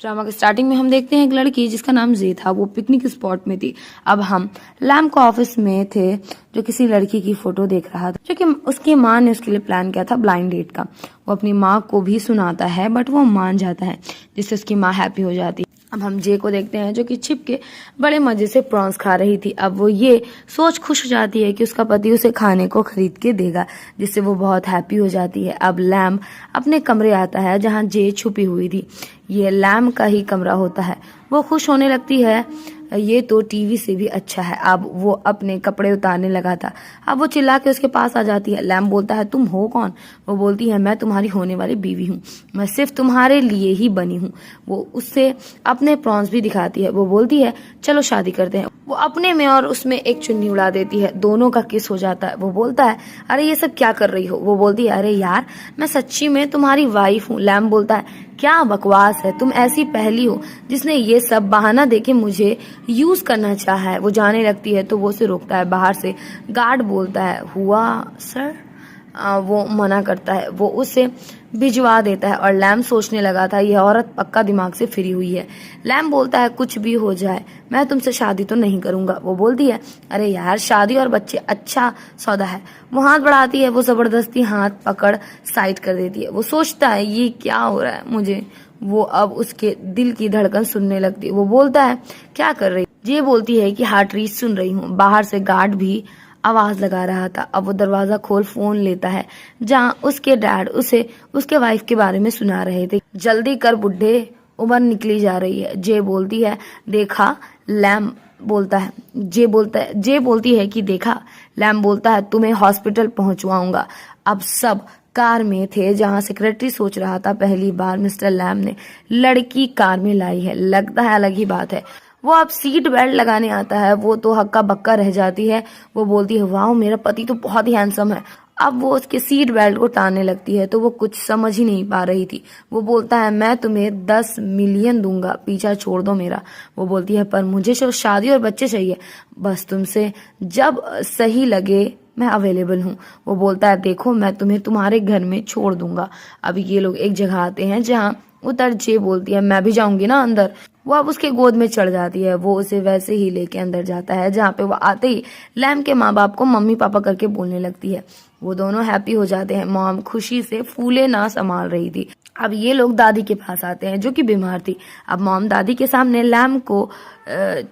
Drama के starting में हम देखते हैं एक लड़की जिसका नाम जे था, वो पिकनिक स्पॉट में थी। अब हम लैम को ऑफिस में थे जो किसी लड़की की फोटो देख रहा था जो कि उसकी माँ ने उसके लिए प्लान किया था ब्लाइंड डेट का। वो अपनी माँ को भी सुनाता है बट वो मान जाता है जिससे उसकी माँ हैप्पी हो जाती है। अब हम जे को देखते हैं जो कि छिप के बड़े मजे से प्रॉन्स खा रही थी। अब वो ये सोच खुश हो जाती है कि उसका पति उसे खाने को खरीद के देगा जिससे वो बहुत हैप्पी हो जाती है। अब लैम अपने कमरे आता है जहाँ जे छुपी हुई थी। ये लैम का ही कमरा होता है। वो खुश होने लगती है, ये तो टीवी से भी अच्छा है। अब वो अपने कपड़े उतारने लगा था। अब वो चिल्ला के उसके पास आ जाती है। लैम बोलता है तुम हो कौन? वो बोलती है मैं तुम्हारी होने वाली बीवी हूँ, मैं सिर्फ तुम्हारे लिए ही बनी हूँ। वो उससे अपने प्रॉन्स भी दिखाती है। वो बोलती है चलो शादी करते हैं। वो अपने में और उसमें एक चुन्नी उड़ा देती है, दोनों का किस हो जाता है। वो बोलता है अरे ये सब क्या कर रही हो? वो बोलती है अरे यार मैं सच्ची में तुम्हारी वाइफ हूँ। लैम बोलता है क्या बकवास है, तुम ऐसी पहली हो जिसने ये सब बहाना देके मुझे यूज करना चाहा है। वो जाने लगती है तो वो उसे रोकता है। बाहर से गार्ड बोलता है हुआ सर? वो मना करता है। वो उसे भिजवा देता है और लैम सोचने लगा था यह औरत पक्का दिमाग से फ्री हुई है। लैम बोलता है कुछ भी हो जाए मैं तुमसे शादी तो नहीं करूंगा। वो बोलती है अरे यार शादी और बच्चे अच्छा सौदा है। वो हाथ बढ़ाती है, वो जबरदस्ती हाथ पकड़ साइड कर देती है। वो सोचता है ये क्या हो रहा है मुझे। वो अब उसके दिल की धड़कन सुनने लगती है। वो बोलता है क्या कर रही? ये बोलती है कि हार्ट रीच सुन रही हूँ। बाहर से गार्ड भी आवाज लगा रहा था। अब वो दरवाजा खोल फोन लेता है जहाँ उसके डैड उसे उसके वाइफ के बारे में सुना रहे थे। जल्दी कर बुड्ढे, उम्र निकली जा रही है। जे बोलती है देखा? लैम बोलता है जे बोलती है कि देखा? लैम बोलता है तुम्हें हॉस्पिटल पहुंचवाऊंगा। अब सब कार में थे जहां सेक्रेटरी सोच रहा था पहली बार मिस्टर लैम ने लड़की कार में लाई है। लगता है अलग ही बात है। वो अब सीट बेल्ट लगाने आता है। वो तो हक्का बक्का रह जाती है। वो बोलती है वाह मेरा पति तो बहुत ही हैंडसम है। अब वो उसके सीट बेल्ट को टानने लगती है तो वो कुछ समझ ही नहीं पा रही थी। वो बोलता है मैं तुम्हें 10 मिलियन दूंगा, पीछा छोड़ दो मेरा। वो बोलती है पर मुझे सिर्फ शादी और बच्चे चाहिए, बस तुमसे जब सही लगे मैं अवेलेबल हूँ। वो बोलता है देखो मैं तुम्हें तुम्हारे घर में छोड़ दूंगा। अब ये लोग एक जगह आते हैं जहाँ उतर जे बोलती है मैं भी जाऊंगी ना अंदर। वो अब उसके गोद में चढ़ जाती है। वो उसे वैसे ही लेके अंदर जाता है जहाँ पे वो आते ही लैम के माँ बाप को मम्मी पापा करके बोलने लगती है। वो दोनों हैप्पी हो जाते हैं। मॉम खुशी से फूले ना संभाल रही थी। अब ये लोग दादी के पास आते हैं जो कि बीमार थी। अब मॉम दादी के सामने लैम को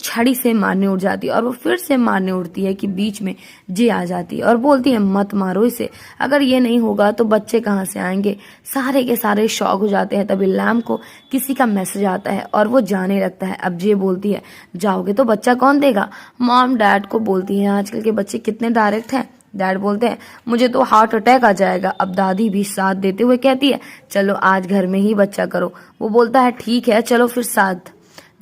छड़ी से मारने उठ जाती है और वो फिर से मारने उठती है कि बीच में जे आ जाती है और बोलती है मत मारो इसे, अगर ये नहीं होगा तो बच्चे कहाँ से आएंगे। सारे के सारे शॉक हो जाते हैं। तभी लैम को किसी का मैसेज आता है और वो जाने लगता है। अब जे बोलती है जाओगे तो बच्चा कौन देगा? मॉम डैड को बोलती है आजकल के बच्चे कितने डायरेक्ट हैं। डैड बोलते हैं मुझे तो हार्ट अटैक आ जाएगा। अब दादी भी साथ देते हुए कहती है चलो आज घर में ही बच्चा करो। वो बोलता है ठीक है चलो फिर साथ।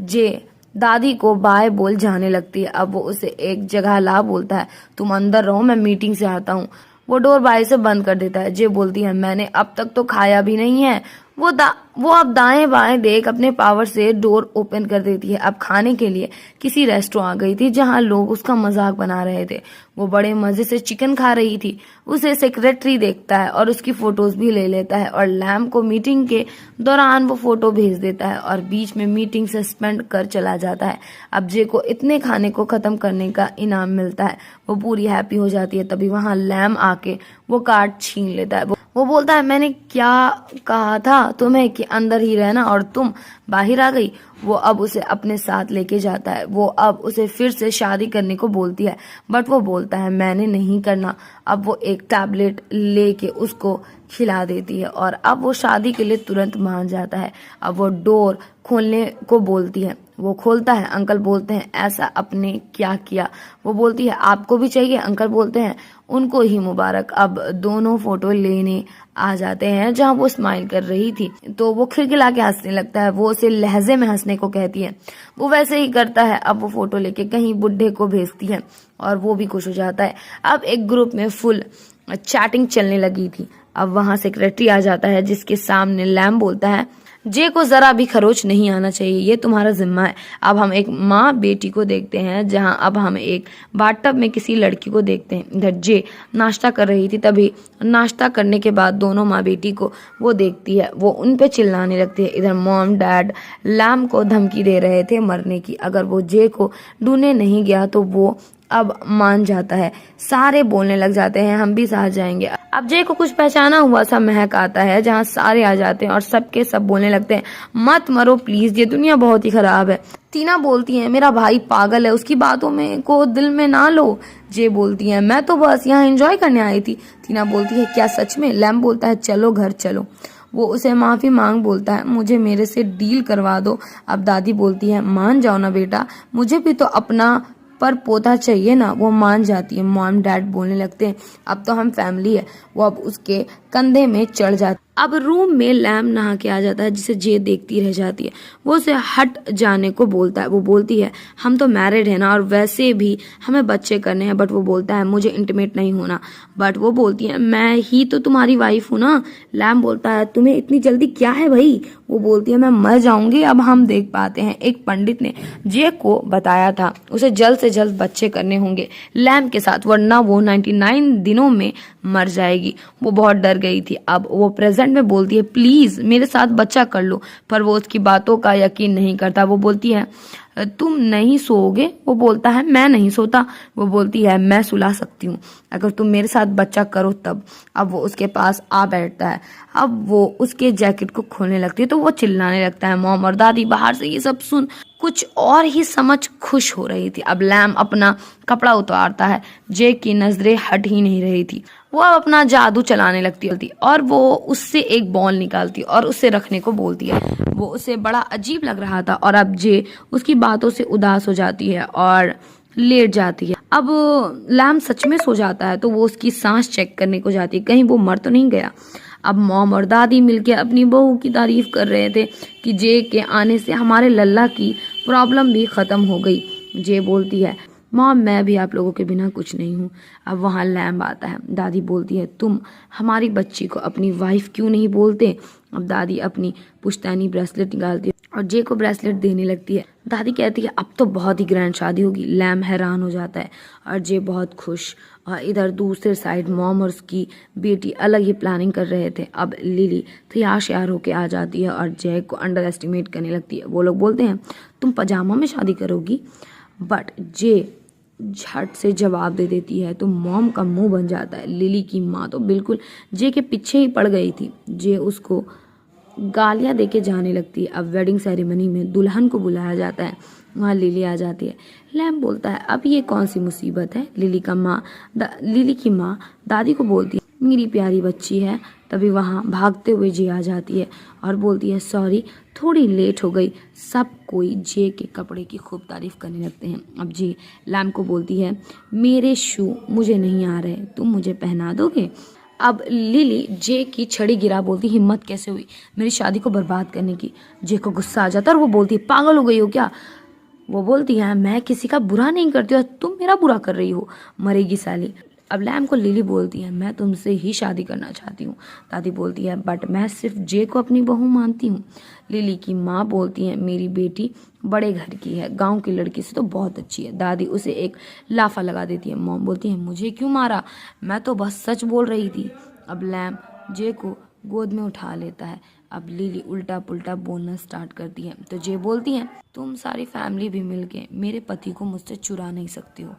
जे दादी को बाय बोल जाने लगती है। अब वो उसे एक जगह ला बोलता है तुम अंदर रहो मैं मीटिंग से आता हूँ। वो डोर बाय से बंद कर देता है। जे बोलती है मैंने अब तक तो खाया भी नहीं है। वो अब दाएं बाएं देख अपने पावर से डोर ओपन कर देती है। अब खाने के लिए किसी रेस्टोरेंट आ गई थी जहां लोग उसका मजाक बना रहे थे। वो बड़े मजे से चिकन खा रही थी। उसे सेक्रेटरी देखता है और उसकी फोटोज भी ले लेता है और लैम को मीटिंग के दौरान वो फोटो भेज देता है और बीच में मीटिंग सस्पेंड कर चला जाता है। अब जे को इतने खाने को खत्म करने का इनाम मिलता है। वो पूरी हैप्पी हो जाती है। तभी वहां लैम आके वो कार्ड छीन लेता है। वो बोलता है मैंने क्या कहा था तुम्हें कि अंदर ही रहना और तुम बाहर आ गई। वो अब उसे अपने साथ लेके जाता है। वो अब उसे फिर से शादी करने को बोलती है बट वो बोलता है मैंने नहीं करना। अब वो एक टैबलेट लेके उसको खिला देती है और अब वो शादी के लिए तुरंत मान जाता है। अब वो डोर खोलने को बोलती है। वो खोलता है। अंकल बोलते हैं ऐसा आपने क्या किया? वो बोलती है आपको भी चाहिए? अंकल बोलते हैं उनको ही मुबारक। अब दोनों फोटो लेने आ जाते हैं जहां वो स्माइल कर रही थी तो वो खिलखिला के हंसने लगता है। वो उसे लहजे में हंसने को कहती है। वो वैसे ही करता है। अब वो फोटो लेके कहीं बुड्ढे को भेजती है और वो भी खुश हो जाता है। अब एक ग्रुप में फुल चैटिंग चलने लगी थी। अब वहां सेक्रेटरी आ जाता है जिसके सामने लैम बोलता है जे को जरा भी खरोच नहीं आना चाहिए, ये तुम्हारा जिम्मा है। अब हम एक माँ बेटी को देखते हैं, जहां अब हम एक बाथटब में किसी लड़की को देखते हैं। इधर जे नाश्ता कर रही थी, तभी नाश्ता करने के बाद दोनों माँ बेटी को वो देखती है, वो उन पे चिल्लाने लगती है। इधर मॉम डैड लैम को धमकी दे रहे थे मरने की, अगर वो जे को ढूंढने नहीं गया तो वो अब मान जाता है। सारे बोलने लग जाते हैं हम भी साथ जाएंगे। अब जे को कुछ पहचाना हुआ सा महक आता है, जहाँ सारे आ जाते हैं और सबके सब बोलने लगते हैं मत मरो प्लीज, ये दुनिया बहुत ही खराब है। टीना बोलती है मेरा भाई पागल है, उसकी बातों में को दिल में ना लो। जे बोलती है मैं तो बस यहाँ एंजॉय करने आई थी। टीना बोलती है क्या सच में? लैम बोलता है चलो घर चलो। वो उसे माफी मांग बोलता है मुझे मेरे से डील करवा दो। अब दादी बोलती है मान जाओ ना बेटा, मुझे भी तो अपना पर पोता चाहिए ना। वो मान जाती है। मॉम डैड बोलने लगते हैं अब तो हम फैमिली है। वो अब उसके कंधे में चढ़ जाती। अब रूम में लैम नहा के आ जाता है, जिसे जे देखती रह जाती है। वो उसे हट जाने को बोलता है। वो बोलती है हम तो मैरिड है ना, और वैसे भी हमें बच्चे करने हैं। बट वो बोलता है मुझे इंटीमेट नहीं होना। बट वो बोलती है मैं ही तो तुम्हारी वाइफ हूँ ना। लैम बोलता है तुम्हें इतनी जल्दी क्या है भाई? वो बोलती है मैं मर जाऊंगी। अब हम देख पाते हैं एक पंडित ने जे को बताया था उसे जल्द से जल्द बच्चे करने होंगे लैम के साथ, वरना वो 99 दिनों में मर जाएगी। वो बहुत डर गई थी। अब वो प्रेजेंट में बोलती है प्लीज मेरे साथ बच्चा कर लो, पर वो उसकी बातों का यकीन नहीं करता। वो बोलती है तुम नहीं सोओगे? वो बोलता है मैं नहीं सोता। वो बोलती है मैं सुला सकती हूँ अगर तुम मेरे साथ बच्चा करो तब। अब वो उसके पास आ बैठता है। अब वो उसके जैकेट को खोलने लगती है तो वो चिल्लाने लगता है। मॉम और दादी बाहर से ये सब सुन कुछ और ही समझ खुश हो रही थी। अब लैम अपना कपड़ा उतारता है। जे की नजरें हट ही नहीं रही थी। वो अब अपना जादू चलाने लगती है और वो उससे एक बॉल निकालती और उसे रखने को बोलती है। वो उसे बड़ा अजीब लग रहा था और अब जे उसकी बातों से उदास हो जाती है और लेट जाती है। अब लैम सच में सो जाता है तो वो उसकी सांस चेक करने को जाती है, कहीं वो मर तो नहीं गया। अब मॉम और दादी मिलके अपनी बहू की तारीफ कर रहे थे कि जे के आने से हमारे लल्ला की प्रॉब्लम भी खत्म हो गई। जे बोलती है मॉम मैं भी आप लोगों के बिना कुछ नहीं हूँ। अब वहाँ लैम्ब आता है। दादी बोलती है तुम हमारी बच्ची को अपनी वाइफ क्यों नहीं बोलते? अब दादी अपनी पुश्तैनी ब्रेसलेट निकालती है और जे को ब्रेसलेट देने लगती है। दादी कहती है अब तो बहुत ही ग्रैंड शादी होगी। लैम्ब हैरान हो जाता है और जे बहुत खुश। और इधर दूसरे साइड मॉम और उसकी बेटी अलग ही प्लानिंग कर रहे थे। अब लिली तैयार श्यार होके आ जाती है और जय को अंडर एस्टिमेट करने लगती है। वो लोग बोलते हैं तुम पजामा में शादी करोगी? बट जे झट से जवाब दे देती है तो मॉम का मुंह बन जाता है। लिली की माँ तो बिल्कुल जे के पीछे ही पड़ गई थी। जे उसको गालियां देके जाने लगती है। अब वेडिंग सेरेमनी में दुल्हन को बुलाया जाता है। वहाँ लिली आ जाती है। लैम बोलता है अब ये कौन सी मुसीबत है? लिली की माँ दादी को बोलती है मेरी प्यारी बच्ची है। तभी वहाँ भागते हुए जे आ जाती है और बोलती है सॉरी थोड़ी लेट हो गई। सब कोई जे के कपड़े की खूब तारीफ करने लगते हैं। अब जे लैम को बोलती है मेरे शू मुझे नहीं आ रहे, तुम मुझे पहना दोगे? अब लिली जे की छड़ी गिरा बोलती हिम्मत कैसे हुई मेरी शादी को बर्बाद करने की? जे को गुस्सा आ जाता है और वो बोलती है पागल हो गई हो क्या? वो बोलती है मैं किसी का बुरा नहीं करती और तुम मेरा बुरा कर रही हो, मरेगी साली। अब लैम को लिली बोलती है मैं तुमसे ही शादी करना चाहती हूँ। दादी बोलती है बट मैं सिर्फ जे को अपनी बहू मानती हूँ। लिली की माँ बोलती है मेरी बेटी बड़े घर की है, गांव की लड़की से तो बहुत अच्छी है। दादी उसे एक लाफा लगा देती है। मॉम बोलती है मुझे क्यों मारा, मैं तो बस सच बोल रही थी। अब लैम जे को गोद में उठा लेता है। अब लिली उल्टा पुल्टा बोलना स्टार्ट करती है तो जे बोलती है तुम सारी फैमिली भी मिलके मेरे पति को मुझसे चुरा नहीं सकती हो।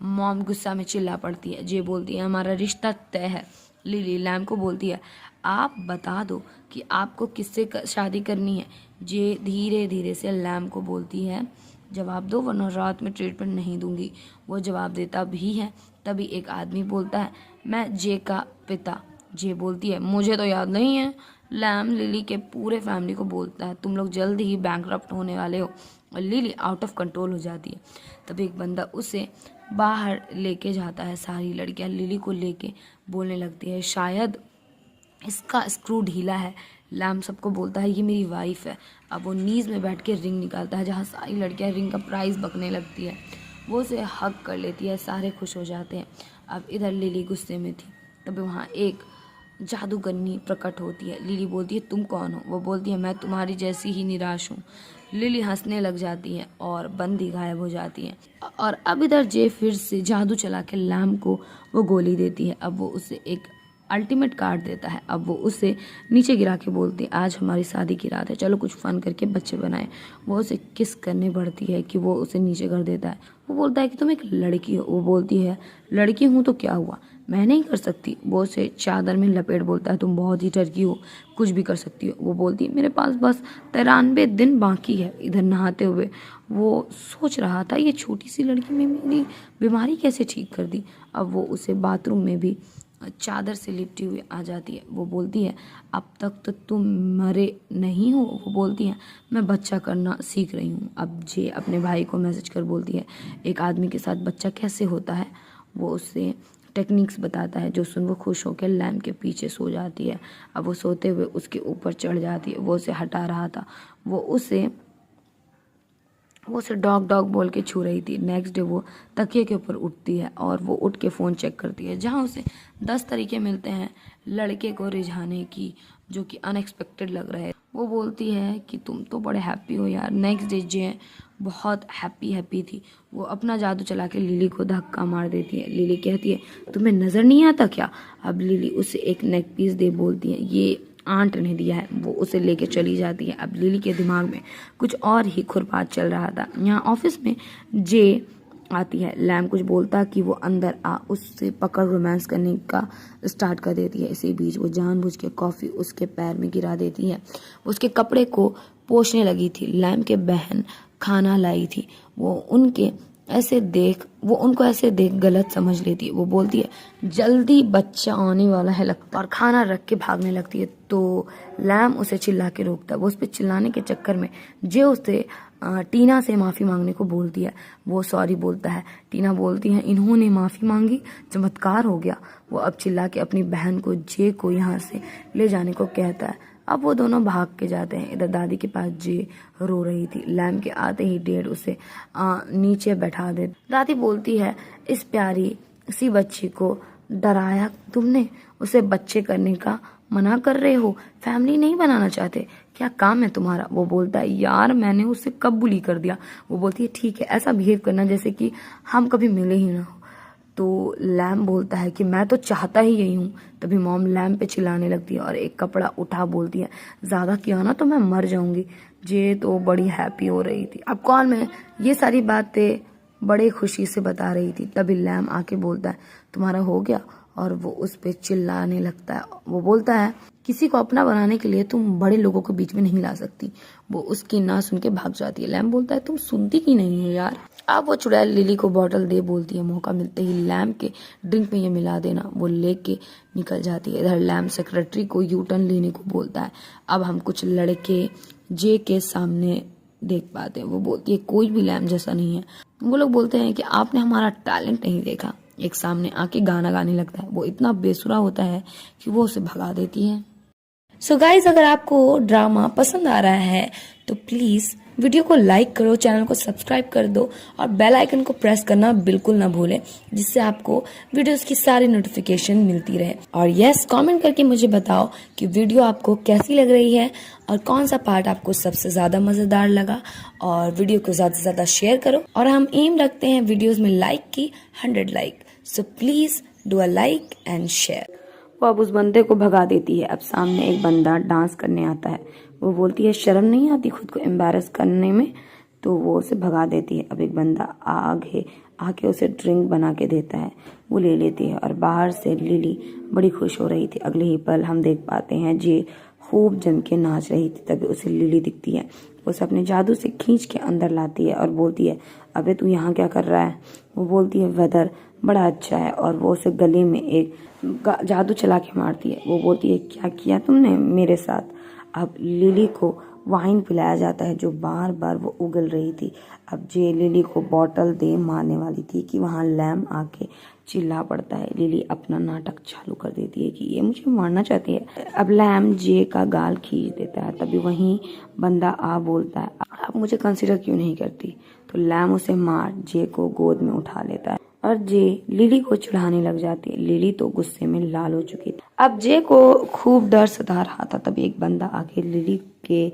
मॉम गुस्सा में चिल्ला पड़ती है। जे बोलती है हमारा रिश्ता तय है। लिली लैम को बोलती है आप बता दो कि आपको किससे शादी करनी है। जे धीरे धीरे से लैम को बोलती है जवाब दो वरना रात में ट्रीटमेंट नहीं दूंगी। वो जवाब देता भी है। तभी एक आदमी बोलता है मैं जे का पिता। जे बोलती है मुझे तो याद नहीं है। लैम लिली के पूरे फैमिली को बोलता है तुम लोग जल्द ही बैंकरप्ट होने वाले हो। और लिली आउट ऑफ कंट्रोल हो जाती है। तभी एक बंदा उसे बाहर लेके जाता है। सारी लड़कियां लिली को लेके बोलने लगती है शायद इसका स्क्रू ढीला है। लैम सबको बोलता है ये मेरी वाइफ है। अब वो नीज में बैठ के रिंग निकालता है जहाँ सारी लड़कियां रिंग का प्राइस बकने लगती है। वो उसे हक कर लेती है। सारे खुश हो जाते हैं। अब इधर लिली गुस्से में थी। तभी वहाँ एक जादूगरनी प्रकट होती है। लिली बोलती है तुम कौन हो? वो बोलती है मैं तुम्हारी जैसी ही निराश हूँ। लिली हंसने लग जाती है और बंदी गायब हो जाती है। और अब इधर जे फिर से जादू चला के लैम को वो गोली देती है। अब वो उसे एक अल्टीमेट कार्ड देता है। अब वो उसे नीचे गिरा के बोलती है आज हमारी शादी की रात है, चलो कुछ फन करके बच्चे बनाए। वो उसे किस करने पड़ती है कि वो उसे नीचे कर देता है। वो बोलता है कि तुम एक लड़की हो। वो बोलती है लड़की हूँ तो क्या हुआ, मैं नहीं कर सकती। वो उसे चादर में लपेट बोलता है तुम बहुत ही टर्की हो, कुछ भी कर सकती हो। वो बोलती है मेरे पास बस 93 दिन बाकी है। इधर नहाते हुए वो सोच रहा था ये छोटी सी लड़की में मेरी बीमारी कैसे ठीक कर दी। अब वो उसे बाथरूम में भी चादर से लिपटी हुई आ जाती है। वो बोलती है अब तक तो तुम मरे नहीं हो। वो बोलती है मैं बच्चा करना सीख रही हूँ। अब जे अपने भाई को मैसेज कर बोलती है एक आदमी के साथ बच्चा कैसे होता है। वो उससे टेक्निक्स बताता है जो सुन वो खुश होकर लैम्प के पीछे सो जाती है। अब वो सोते हुए उसके ऊपर चढ़ जाती है। वो उसे हटा रहा था। वो उसे डॉग डॉग बोल के छू रही थी। नेक्स्ट डे वो तकिए के ऊपर उठती है और वो उठ के फ़ोन चेक करती है जहाँ उसे 10 तरीके मिलते हैं लड़के को रिझाने की जो कि अनएक्सपेक्टेड लग रहा है। वो बोलती है कि तुम तो बड़े हैप्पी हो यार। नेक्स्ट डे जे बहुत हैप्पी थी। वो अपना जादू चला के लिली को धक्का मार देती है। लिली कहती है तुम्हें नज़र नहीं आता क्या। अब लिली उसे एक नेक पीस दे बोलती है ये आंट ने दिया है। वो उसे लेके चली जाती है। अब लिली के दिमाग में कुछ और ही खुरपात चल रहा था। यहाँ ऑफिस में जे आती है। लैम कुछ बोलता कि वो अंदर आ उससे पकड़ रोमांस करने का स्टार्ट कर देती है। इसी बीच वो जानबूझ के कॉफ़ी उसके पैर में गिरा देती है। उसके कपड़े को पोंछने लगी थी। लैम के बहन खाना लाई थी। वो उनको ऐसे देख गलत समझ लेती है। वो बोलती है जल्दी बच्चा आने वाला है लगता और खाना रख के भागने लगती है। तो लैम उसे चिल्ला के रोकता है। वो उस पर चिल्लाने के चक्कर में जे उसे टीना से माफ़ी मांगने को बोलती है। वो सॉरी बोलता है। टीना बोलती है इन्होंने माफ़ी मांगी, चमत्कार हो गया। वो अब चिल्ला के अपनी बहन को जे को यहाँ से ले जाने को कहता है। अब वो दोनों भाग के जाते हैं। इधर दादी के पास जे रो रही थी। लैम के आते ही डेड उसे नीचे बैठा दे। दादी बोलती है इस प्यारी सी बच्ची को डराया तुमने, उसे बच्चे करने का मना कर रहे हो, फैमिली नहीं बनाना चाहते, क्या काम है तुम्हारा। वो बोलता है यार मैंने उसे कब बुली कर दिया। वो बोलती है ठीक है ऐसा बिहेव करना जैसे कि हम कभी मिले ही ना हो। तो लैम बोलता है कि मैं तो चाहता ही यही हूँ। तभी मॉम लैम पे चिल्लाने लगती है और एक कपड़ा उठा बोलती है ज़्यादा किया ना तो मैं मर जाऊंगी। जे तो बड़ी हैप्पी हो रही थी। अब कॉल में ये सारी बातें बड़े खुशी से बता रही थी। तभी लैम आके बोलता है तुम्हारा हो गया और वो उस पर चिल्लाने लगता है। वो बोलता है किसी को अपना बनाने के लिए तुम बड़े लोगों को बीच में नहीं ला सकती। वो उसकी ना सुन के भाग जाती है। लैम बोलता है तुम सुनती क्यों नहीं हो यार। अब वो चुड़ैल लिली को बॉटल दे बोलती है मौका मिलते ही लैम के ड्रिंक में ये मिला देना। वो लेके निकल जाती है। इधर लैम सेक्रेटरी को यू टर्न लेने को बोलता है। अब हम कुछ लड़के जे के सामने देख पाते हैं। वो बोलती है कोई भी लैम जैसा नहीं है। वो लोग बोलते हैं कि आपने हमारा टैलेंट नहीं देखा। एक सामने आके गाना गाने लगता है। वो इतना बेसुरा होता है कि वो उसे भगा देती है। सो गाइज अगर आपको ड्रामा पसंद आ रहा है तो प्लीज वीडियो को लाइक करो, चैनल को सब्सक्राइब कर दो और बेल आइकन को प्रेस करना बिल्कुल ना भूलें जिससे आपको वीडियोस की सारी नोटिफिकेशन मिलती रहे। और यस कमेंट करके मुझे बताओ कि वीडियो आपको कैसी लग रही है और कौन सा पार्ट आपको सबसे ज्यादा मजेदार लगा। और वीडियो को ज्यादा से ज्यादा शेयर करो और हम एम रखते हैं वीडियोज में लाइक की 100 like. So please do a like and share. वो अब उस बंदे को भगा देती है। अब सामने एक बंदा डांस करने आता है। वो बोलती है शर्म नहीं आती खुद को एम्बैरस करने में। तो वो उसे भगा देती है। अब एक बंदा आके उसे ड्रिंक बना के देता है। वो ले लेती है और बाहर से लिली बड़ी खुश हो रही थी। अगले ही पल हम देख पाते हैं जे खूब जम के नाच रही थी। तभी उसे लिली दिखती है। उसे अपने जादू से खींच के अंदर लाती है और बोलती है अबे तू यहाँ क्या कर रहा है। वो बोलती है वेदर बड़ा अच्छा है और वो उसे गले में एक जादू चला के मारती है। वो बोलती है क्या किया तुमने मेरे साथ। अब लिली को वाइन पिलाया जाता है जो बार बार वो उगल रही थी। अब जे लिली को बॉटल दे मारने वाली थी कि वहाँ लैम आके चिल्ला पड़ता है। लिली अपना नाटक चालू कर देती है कि ये मुझे मारना चाहती है। अब लैम जे का गाल खींच देता है। तभी वहीं बंदा आ बोलता है आप मुझे कंसिडर क्यों नहीं करती। तो लैम उसे मार जे को गोद में उठा लेता है। और जे लिली को चिढ़ाने लग जाती है। लिली तो गुस्से में लाल हो चुकी थी। अब जे को खूब डर सता रहा था। तभी एक बंदा आके लिली के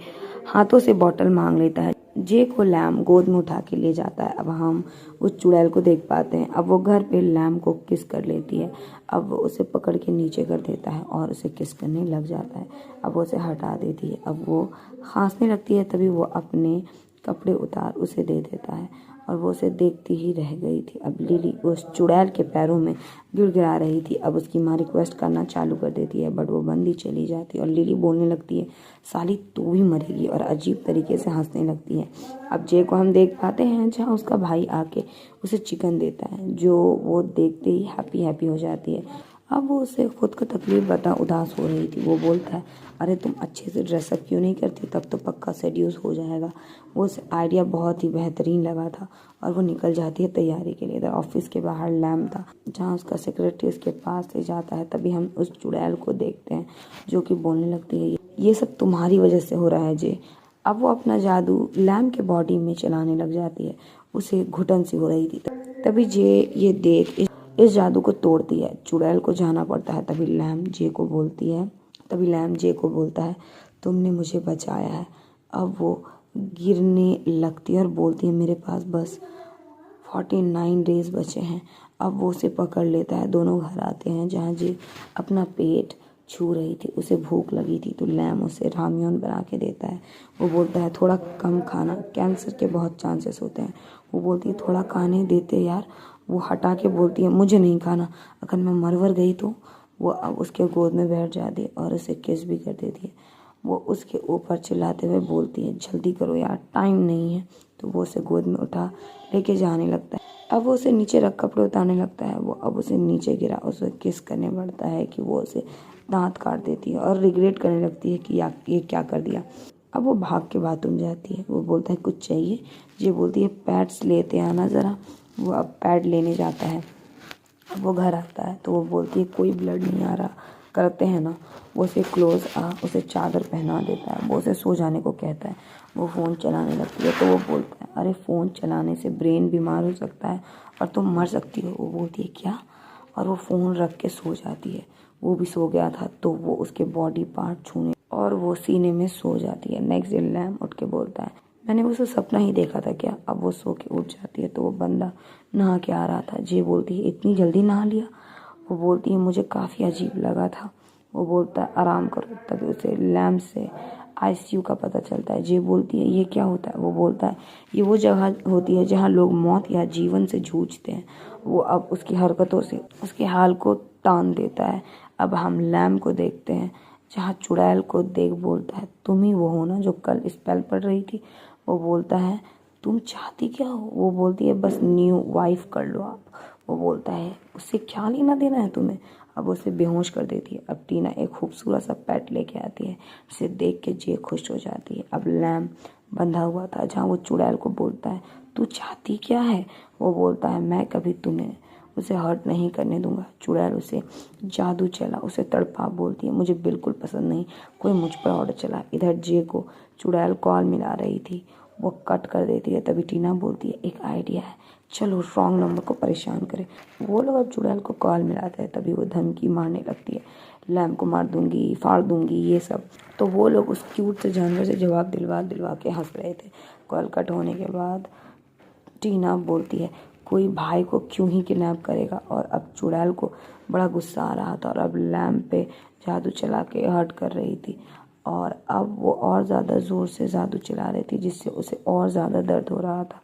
हाथों से बॉटल मांग लेता है। जे को लैम गोद में उठा के ले जाता है। अब हम उस चुड़ैल को देख पाते हैं। अब वो घर पे लैम को किस कर लेती है। अब वो उसे पकड़ के नीचे कर देता है और उसे किस करने लग जाता है। अब वो उसे हटा देती है। अब वो खांसने लगती है। तभी वो अपने कपड़े उतार उसे दे देता है और वो उसे देखती ही रह गई थी। अब लिली उस चुड़ैल के पैरों में गिड़गिड़ा रही थी। अब उसकी माँ रिक्वेस्ट करना चालू कर देती है, बट वो बंदी चली जाती है और लिली बोलने लगती है, साली तू भी मरेगी, और अजीब तरीके से हंसने लगती है। अब जे को हम देख पाते हैं जहाँ उसका भाई आके उसे चिकन देता है, जो वो देखते ही हैप्पी हैप्पी हो जाती है। अब वो उसे खुद को तकलीफ बता उदास हो रही थी। वो बोलता है, अरे तुम अच्छे से ड्रेसअप क्यों नहीं करती, तब तो पक्का सेड्यूस हो जाएगा। वो उसे आइडिया बहुत ही बेहतरीन लगा था और वो निकल जाती है तैयारी के लिए। इधर ऑफिस के बाहर लैम था जहाँ उसका सेक्रेटरी उसके पास से जाता है। तभी हम उस चुड़ैल को देखते हैं जो कि बोलने लगती है, ये सब तुम्हारी वजह से हो रहा है जे। अब वो अपना जादू लैम के बॉडी में चलाने लग जाती है। उसे घुटन सी हो रही थी। तभी जे ये देख इस जादू को तोड़ती है। चुड़ैल को जाना पड़ता है। तभी लैम जे को बोलता है, तुमने मुझे बचाया है। अब वो गिरने लगती है और बोलती है, मेरे पास बस 49 डेज बचे हैं। अब वो उसे पकड़ लेता है। दोनों घर आते हैं जहाँ जे अपना पेट छू रही थी। उसे भूख लगी थी तो लैम उसे रामियन बना के देता है। वो बोलता है, थोड़ा कम खाना, कैंसर के बहुत चांसेस होते हैं। वो बोलती है, थोड़ा खाने देते यार। वो हटा के बोलती है, मुझे नहीं खाना, अगर मैं मरवर गई तो। वो अब उसके गोद में बैठ जाती है और उसे किस भी कर देती है। वो उसके ऊपर चिल्लाते हुए बोलती है, जल्दी करो यार, टाइम नहीं है। तो वो उसे गोद में उठा लेके जाने लगता है। अब वो उसे नीचे रख कपड़े उतारने लगता है। वो अब उसे नीचे गिरा उसे किस करने पड़ता है कि वो उसे दांत काट देती है और रिग्रेट करने लगती है कि ये क्या कर दिया। अब वो भाग के बाथरूम जाती है। वो बोलता है, कुछ चाहिए? ये बोलती है, पैड्स लेते आना ज़रा। वो अब पैड लेने जाता है। अब वो घर आता है तो वो बोलती है, कोई ब्लड नहीं आ रहा, करते हैं ना। वो उसे उसे चादर पहना देता है। वो उसे सो जाने को कहता है। वो फ़ोन चलाने लगती है तो वो बोलता है, अरे फ़ोन चलाने से ब्रेन बीमार हो सकता है और तुम मर सकती हो। वो बोलती है, क्या? और वो फ़ोन रख के सो जाती है। वो भी सो गया था तो वो उसके बॉडी पार्ट छूने और वो सीने में सो जाती है। नेक्स्ट डे लैम उठ के बोलता है, मैंने उसे सपना ही देखा था क्या? अब वो सो के उठ जाती है तो वो बंदा नहा के आ रहा था। जे बोलती है, इतनी जल्दी नहा लिया? वो बोलती है, मुझे काफ़ी अजीब लगा था। वो बोलता है, आराम करो। तभी उसे लैम्प से आईसीयू का पता चलता है। जे बोलती है, ये क्या होता है? वो बोलता है, ये वो जगह होती है जहाँ लोग मौत या जीवन से जूझते हैं। वो अब उसकी हरकतों से उसके हाल को तान देता है। अब हम लैम्प को देखते हैं जहाँ चुड़ैल को देख बोलता है, तुम ही वो हो ना जो कल स्पेल पढ़ रही थी? वो बोलता है, तुम चाहती क्या हो? वो बोलती है, बस न्यू वाइफ कर लो आप। वो बोलता है, उससे क्या लेना देना है तुम्हें? अब उसे बेहोश कर देती है। अब टीना एक खूबसूरत सा पेट लेके आती है जिसे देख के जे खुश हो जाती है। अब लैम बंधा हुआ था जहाँ वो चुड़ैल को बोलता है, तू चाहती क्या है? वो बोलता है, मैं कभी तुम्हें उसे हर्ट नहीं करने दूंगा। चुड़ैल उसे जादू चला उसे तड़पा बोलती है, मुझे बिल्कुल पसंद नहीं, कोई मुझ पर ऑर्डर चला। इधर जे को चुड़ैल कॉल मिला रही थी, वो कट कर देती है। तभी टीना बोलती है, एक आइडिया है, चलो रॉन्ग नंबर को परेशान करें। वो लोग अब चुड़ैल को कॉल मिलाते हैं। तभी वो धमकी मारने लगती है, लैम को मार दूंगी, फाड़ दूंगी, ये सब। तो वो लोग उस क्यूट से जानवर से जवाब दिलवा दिलवा के हंस रहे थे। कॉल कट होने के बाद टीना बोलती है, कोई भाई को क्यों ही किडनैप करेगा। और अब चुड़ैल को बड़ा गुस्सा आ रहा था और अब लैम पे जादू चला के हर्ट कर रही थी और अब वो और ज़्यादा ज़ोर से जादू चला रही थी जिससे उसे और ज़्यादा दर्द हो रहा था।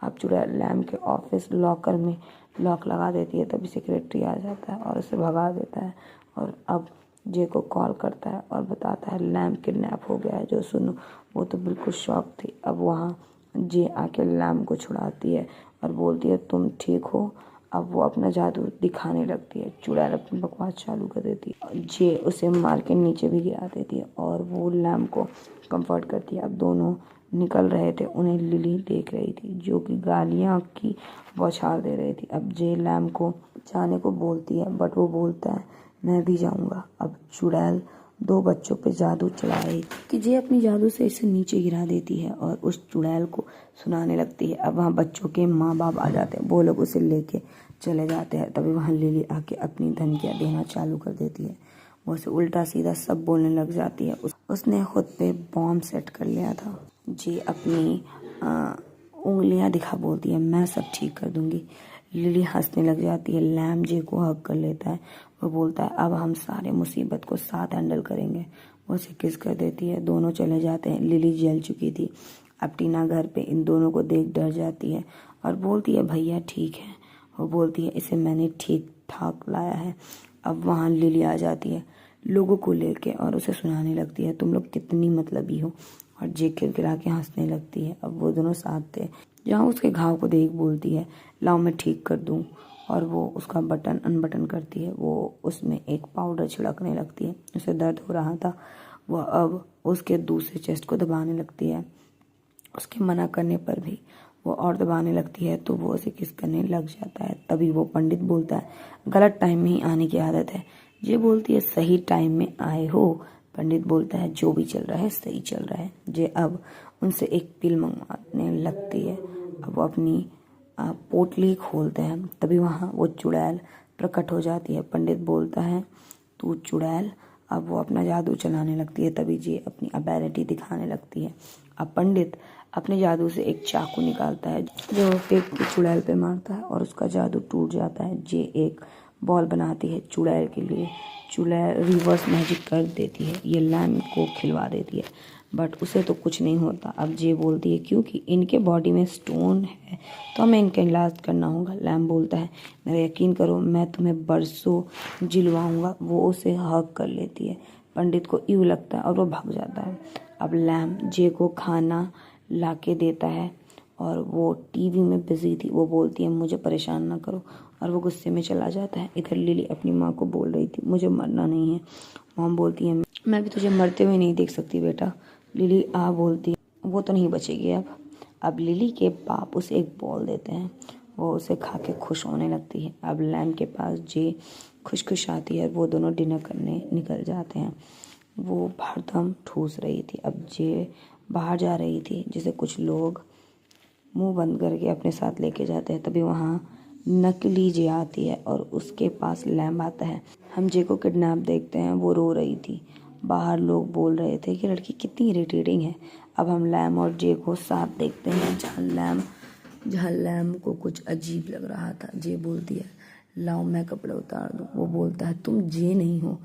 अब चुड़ैल लैम के ऑफिस लॉकर में लॉक लगा देती है। तभी सेक्रेटरी आ जाता है और उसे भगा देता है और अब जे को कॉल करता है और बताता है लैम किडनैप हो गया है। जो सुनो, वो तो बिल्कुल शॉक थी। अब वहाँ जे आके लैम को छुड़ाती है और बोलती है, तुम ठीक हो? अब वो अपना जादू दिखाने लगती है। चुड़ैल अपनी बकवास चालू कर देती है। जे उसे मार के नीचे भी गिरा देती है और वो लैम को कंफर्ट करती है। अब दोनों निकल रहे थे, उन्हें लिली देख रही थी जो कि गालियाँ की बौछार दे रही थी। अब जे लैम को जाने को बोलती है बट वो बोलता है, मैं भी जाऊँगा। अब चुड़ैल दो बच्चों पे जादू चला रही थी कि जे अपनी जादू से इसे नीचे गिरा देती है और उस चुड़ैल को सुनाने लगती है। अब वहाँ बच्चों के माँ बाप आ जाते हैं, वो लोग उसे लेके चले जाते हैं। तभी वहाँ लिली आके अपनी धमकियाँ देना चालू कर देती है। वो उसे उल्टा सीधा सब बोलने लग जाती है। उसने खुद पे बॉम्ब सेट कर लिया था। जे अपनी उंगलियां दिखा बोलती है, मैं सब ठीक कर दूंगी। लिली हंसने लग जाती है। लैम जे को हक कर लेता है। वो बोलता है, अब हम सारे मुसीबत को साथ हैंडल करेंगे। वो उसे किस कर देती है। दोनों चले जाते हैं। लिली जल चुकी थी। अब टीना घर पे इन दोनों को देख डर जाती है और बोलती है, भैया ठीक है। वो बोलती है, इसे मैंने ठीक ठाक लाया है। अब वहाँ लिली आ जाती है लोगों को लेके और उसे सुनाने लगती है, तुम लोग कितनी मतलबी हो। और जे गिरा के हंसने लगती है। अब वो दोनों साथ थे। जहाँ उसके घाव को देख बोलती है, लाओ मैं ठीक कर दूं। और वो उसका बटन अनबटन करती है। वो उसमें एक पाउडर छिड़कने लगती है। उसे दर्द हो रहा था। वह अब उसके दूसरे चेस्ट को दबाने लगती है। उसके मना करने पर भी वो और दबाने लगती है तो वो उसे किस करने लग जाता है। तभी वो पंडित बोलता है, गलत टाइम में ही आने की आदत है। ये बोलती है, सही टाइम में आए हो। पंडित बोलता है, जो भी चल रहा है सही चल रहा है। जे अब उनसे एक पिल मंगवाने लगती है। अब वो अपनी पोटली खोलते हैं। तभी वहाँ वो चुड़ैल प्रकट हो जाती है। पंडित बोलता है, तू चुड़ैल। अब वो अपना जादू चलाने लगती है। तभी जे अपनी अबैलिटी दिखाने लगती है। अब पंडित अपने जादू से एक चाकू निकालता है जो फेंक के चुड़ैल पे मारता है और उसका जादू टूट जाता है। जे एक बॉल बनाती है चुड़ैल के लिए। चुड़ैल रिवर्स मैजिक कर देती है। ये लैम को खिलवा देती है बट उसे तो कुछ नहीं होता। अब जे बोलती है, क्योंकि इनके बॉडी में स्टोन है तो हमें इनका इलाज करना होगा। लैम बोलता है, मेरा यकीन करो, मैं तुम्हें बरसों जिलवाऊंगा। वो उसे हग कर लेती है। पंडित को यूँ लगता है और वो भाग जाता है। अब लैम जे को खाना ला के देता है और वो टीवी में बिजी थी। वो बोलती है, मुझे परेशान ना करो, और वो गुस्से में चला जाता है। इधर लिली अपनी माँ को बोल रही थी, मुझे मरना नहीं है। मॉम बोलती है, मैं भी तुझे मरते हुए नहीं देख सकती बेटा। लिली बोलती है, वो तो नहीं बचेगी अब लिली के बाप उसे एक बॉल देते हैं। वो उसे खा के खुश होने लगती है। अब लैम के पास जे खुश खुश आती है। वो दोनों डिनर करने निकल जाते हैं। वो हरदम ठूस रही थी। अब जे बाहर जा रही थी जिसे कुछ लोग मुंह बंद करके अपने साथ लेके जाते हैं। तभी वहाँ नकली जे आती है और उसके पास लैम आता है। हम जे को किडनैप देखते हैं। वो रो रही थी। बाहर लोग बोल रहे थे कि लड़की कितनी इरिटेटिंग है। अब हम लैम और जे को साथ देखते हैं जहाँ लैम को कुछ अजीब लग रहा था। जे बोलती है, लाओ मैं कपड़े उतार दूँ। वो बोलता है, तुम जे नहीं हो।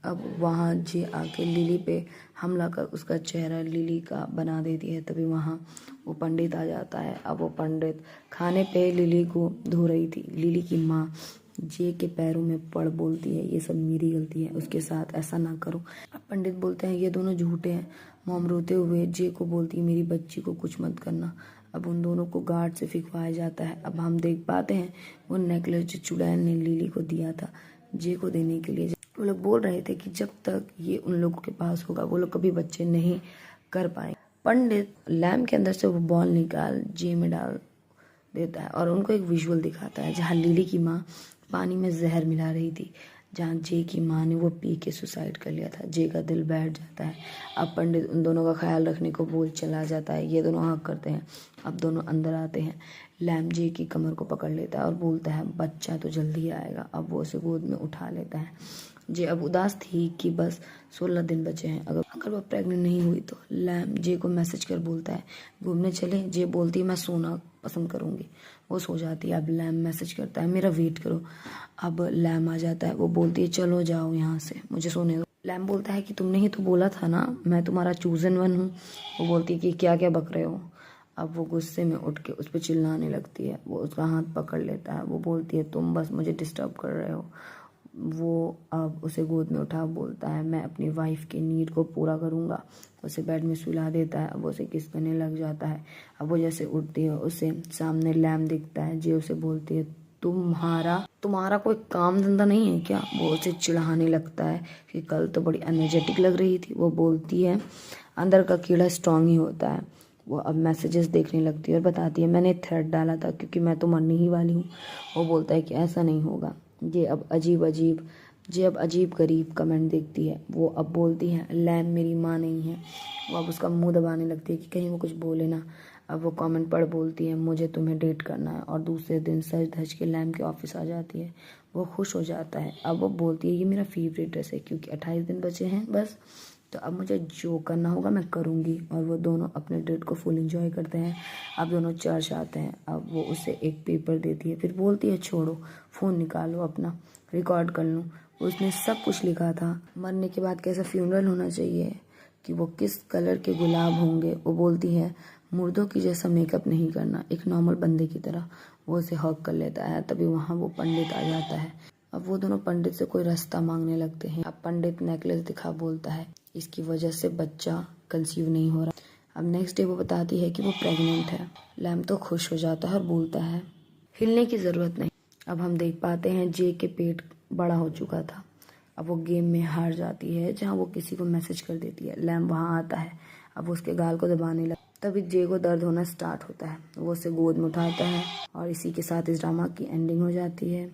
अब वहाँ जे आके लिली पे हमला कर उसका चेहरा लिली का बना देती है। तभी वहाँ वो पंडित आ जाता है। अब वो पंडित खाने पे लिली को धो रही थी। लिली की माँ जे के पैरों में पड़ बोलती है, ये सब मेरी गलती है, उसके साथ ऐसा ना करो। अब पंडित बोलते हैं, ये दोनों झूठे हैं। मॉम रोते हुए जे को बोलती है, मेरी बच्ची को कुछ मत करना। अब उन दोनों को गार्ड से फिकवाया जाता है। अब हम देख पाते हैं वो नेकलेस जो चुड़ैल ने लिली को दिया था जे को देने के लिए। वो लोग बोल रहे थे कि जब तक ये उन लोगों के पास होगा वो लोग कभी बच्चे नहीं कर पाएंगे। पंडित लैम्प के अंदर से वो बॉल निकाल जे में डाल देता है और उनको एक विजुअल दिखाता है जहाँ लिली की माँ पानी में जहर मिला रही थी, जहाँ जे की माँ ने वो पी के सुसाइड कर लिया था। जे का दिल बैठ जाता है। अब पंडित उन दोनों का ख्याल रखने को बोल चला जाता है। ये दोनों हक करते हैं। अब दोनों अंदर आते हैं। लैम जे की कमर को पकड़ लेता है और बोलता है, बच्चा तो जल्दी आएगा। अब वो उसे गोद में उठा लेता है। जे अब उदास थी कि बस 16 दिन बचे हैं, अगर वो प्रेग्नेंट नहीं हुई तो। लैम जे को मैसेज कर बोलता है, घूमने चले। जे बोलती है, मैं सोना पसंद करूंगी। वो सो जाती है। अब लैम मैसेज करता है, मेरा वेट करो। अब लैम आ जाता है। वो बोलती है, चलो जाओ यहाँ से, मुझे सोने दो। लैम बोलता है कि तुमने ही तो बोला था ना मैं तुम्हारा चूजन वन हूँ। वो बोलती है कि क्या क्या बक रहे हो। अब वो गुस्से में उठ के उस पर चिल्लाने लगती है। वो उसका हाथ पकड़ लेता है। वो बोलती है, तुम बस मुझे डिस्टर्ब कर रहे हो। वो अब उसे गोद में उठा बोलता है, मैं अपनी वाइफ की नीड को पूरा करूँगा। उसे बेड में सुला देता है। अब वो उसे किस करने लग जाता है। अब वो जैसे उठती है उसे सामने लैम दिखता है। जे उसे बोलती है, तुम्हारा कोई काम धंधा नहीं है क्या। वो उसे चिढ़ाने लगता है कि कल तो बड़ी एनर्जेटिक लग रही थी। वो बोलती है, अंदर का कीड़ा स्ट्रांग ही होता है। वो अब मैसेजेस देखने लगती है और बताती है, मैंने थ्रेड डाला था क्योंकि मैं तो मरने ही वाली हूँ। वो बोलता है कि ऐसा नहीं होगा। ये अब अजीब अजीब जे अब अजीब गरीब कमेंट देखती है। वो अब बोलती है लैम मेरी माँ नहीं है। वो अब उसका मुंह दबाने लगती है कि कहीं वो कुछ बोले ना। अब वो कमेंट पढ़ बोलती है मुझे तुम्हें डेट करना है, और दूसरे दिन सज धज के लैम के ऑफिस आ जाती है। वो खुश हो जाता है। अब वो बोलती है ये मेरा फेवरेट ड्रेस है क्योंकि 28 दिन बचे हैं बस, तो अब मुझे जो करना होगा मैं करूँगी। और वो दोनों अपने डेट को फुल एंजॉय करते हैं। अब दोनों चर्च आते हैं। अब वो उसे एक पेपर देती है, फिर बोलती है छोड़ो, फ़ोन निकालो अपना, रिकॉर्ड कर लूँ। उसने सब कुछ लिखा था, मरने के बाद कैसा फ्यूनरल होना चाहिए, कि वो किस कलर के गुलाब होंगे। वो बोलती है मुर्दों की जैसा मेकअप नहीं करना, एक नॉर्मल बंदे की तरह। वो उसे हक कर लेता है। तभी वहाँ वो पंडित आ जाता है। अब वो दोनों पंडित से कोई रास्ता मांगने लगते हैं। अब पंडित नेकलेस दिखा बोलता है इसकी वजह से बच्चा कंसीव नहीं हो रहा। अब नेक्स्ट डे वो बताती है कि वो प्रेग्नेंट है। लैम तो खुश हो जाता है और बोलता है हिलने की ज़रूरत नहीं। अब हम देख पाते हैं जे के पेट बड़ा हो चुका था। अब वो गेम में हार जाती है जहाँ वो किसी को मैसेज कर देती है। लैम वहाँ आता है। अब वो उसके गाल को दबाने लगता है। तभी जे को दर्द होना स्टार्ट होता है। वो उसे गोद में उठाता है और इसी के साथ इस ड्रामा की एंडिंग हो जाती है।